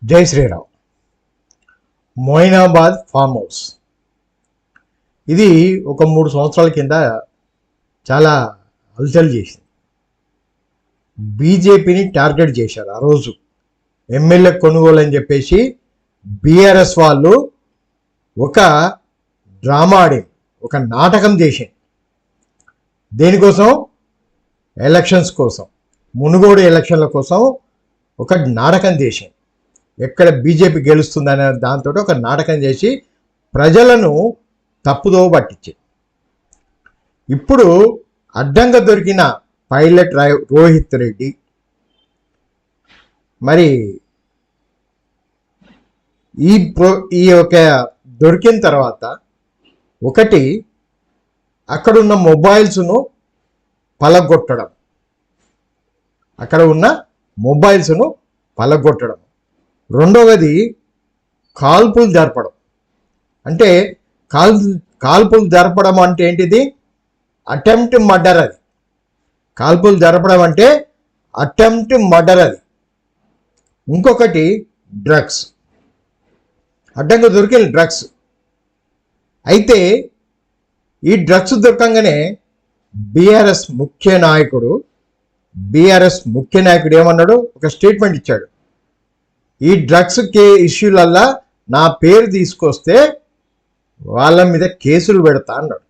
జై Sriram. Moinabad farm house ఇది ఒక 3 సంవత్సరాల కింద చాలా హల్చల్ చేసింది. బీజేపీని టార్గెట్ చేశారు. ఆ రోజు ఎమ్మెల్యే కొనుగోలు అని చెప్పేసి బీఆర్ఎస్ వాళ్ళు ఒక డ్రామా ఆడి ఒక నాటకం చేసింది. దేనికోసం? ఎలక్షన్స్ కోసం, మునుగోడు ఎలక్షన్ల కోసం ఒక నాటకం చేసింది. ఎక్కడ బీజేపీ గెలుస్తుందనే దాంతో ఒక నాటకం చేసి ప్రజలను తప్పుదో పట్టించి ఇప్పుడు అడ్డంగా దొరికిన పైలట్ రోహిత్ రెడ్డి మరి ఈ ఒక దొరికిన తర్వాత ఒకటి అక్కడున్న మొబైల్స్ను పలగొట్టడం, రెండవది కాల్పులు జరపడం. అంటే కాల్పులు జరపడం అంటే ఏంటిది? Attempt murder. అది కాల్పులు జరపడం అంటే అటెంప్ట్ మర్డర్. అది ఇంకొకటి డ్రగ్స్, అడ్డంగా దొరికిన డ్రగ్స్. అయితే ఈ డ్రగ్స్ దొరకంగానే బీఆర్ఎస్ ముఖ్య నాయకుడు ఏమన్నాడు? ఒక స్టేట్మెంట్ ఇచ్చాడు. ఈ డ్రగ్స్ ఇష్యూలల్లా నా పేరు తీసుకొస్తే వాళ్ళ మీద కేసులు పెడతా అన్నాడు.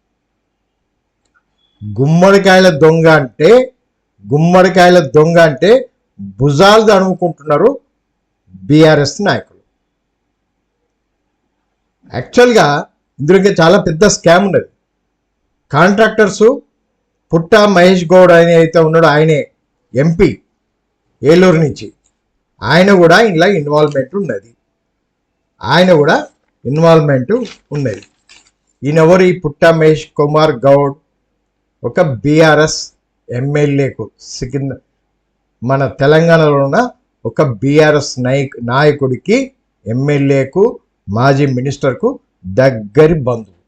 గుమ్మడికాయల దొంగ అంటే భుజాలు తడుముకుంటున్నారు బీఆర్ఎస్ నాయకులు. యాక్చువల్గా ఇందులో చాలా పెద్ద స్కామ్ ఉన్నది. కాంట్రాక్టర్సు పుట్ట మహేష్ గౌడ్ ఆయన అయితే ఉన్నాడో, ఆయనే ఎంపీ ఏలూరు నుంచి, ఆయన కూడా ఇందులో ఇన్వాల్వ్మెంట్ ఉన్నది. ఈయనెవరు? ఈ పుట్ట మహేష్ కుమార్ గౌడ్ ఒక బీఆర్ఎస్ ఎమ్మెల్యేకు, మన తెలంగాణలో ఉన్న ఒక బీఆర్ఎస్ నాయకుడికి, ఎమ్మెల్యేకు, మాజీ మినిస్టర్కు దగ్గరి బంధువు.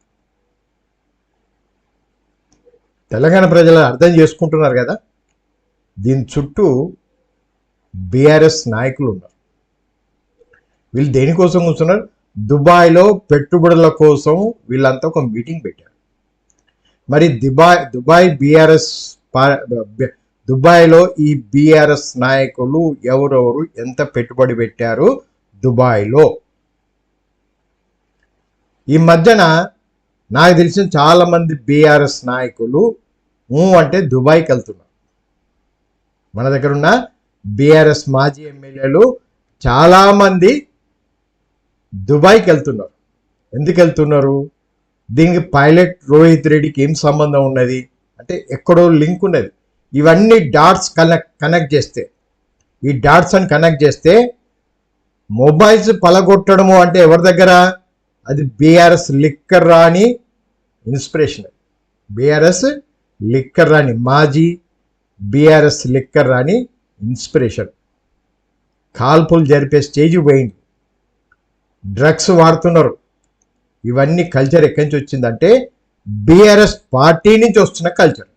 తెలంగాణ ప్రజలు అర్థం చేసుకుంటున్నారు కదా. దీని చుట్టూ బీఆర్ఎస్ నాయకులు ఉన్నారు. వీళ్ళు దేనికోసం కూర్చున్నారు? దుబాయ్లో పెట్టుబడుల కోసం వీళ్ళంతా ఒక మీటింగ్ పెట్టారు. మరి దుబాయ్లో ఈ బీఆర్ఎస్ నాయకులు ఎవరెవరు ఎంత పెట్టుబడి పెట్టారు దుబాయ్లో? ఈ మధ్యన నాకు తెలిసిన చాలామంది బీఆర్ఎస్ నాయకులు అంటే దుబాయ్కి వెళ్తున్నారు. మన దగ్గర ఉన్న బీఆర్ఎస్ మాజీ ఎమ్మెల్యేలు చాలామంది దుబాయ్కి వెళ్తున్నారు. ఎందుకు వెళ్తున్నారు? దీనికి పైలట్ రోహిత్ రెడ్డికి ఏం సంబంధం ఉన్నది అంటే ఎక్కడో లింక్ ఉన్నది. ఇవన్నీ డాట్స్ కనెక్ట్ చేస్తే మొబైల్స్ పలగొట్టడము అంటే ఎవరి దగ్గర? అది బీఆర్ఎస్ లిక్కర్ రాణి ఇన్స్పిరేషన్. మాజీ బీఆర్ఎస్ లిక్కర్ రాణి ఇన్స్పిరేషన్. కాల్పులు జరిపే స్టేజ్ పోయింది. డ్రగ్స్ వాడుతున్నారు. ఇవన్నీ కల్చర్ ఎక్కడి నుంచి వచ్చిందంటే బీఆర్ఎస్ పార్టీ నుంచి వస్తున్న కల్చర్.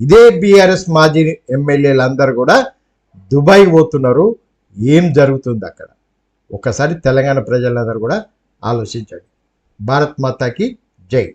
ఇదే బీఆర్ఎస్ మాజీ ఎమ్మెల్యేలందరూ కూడా దుబాయ్ పోతున్నారు. ఏం జరుగుతుంది అక్కడ? ఒకసారి తెలంగాణ ప్రజలందరూ కూడా ఆలోచించండి. భారత్ మాతాకి జై.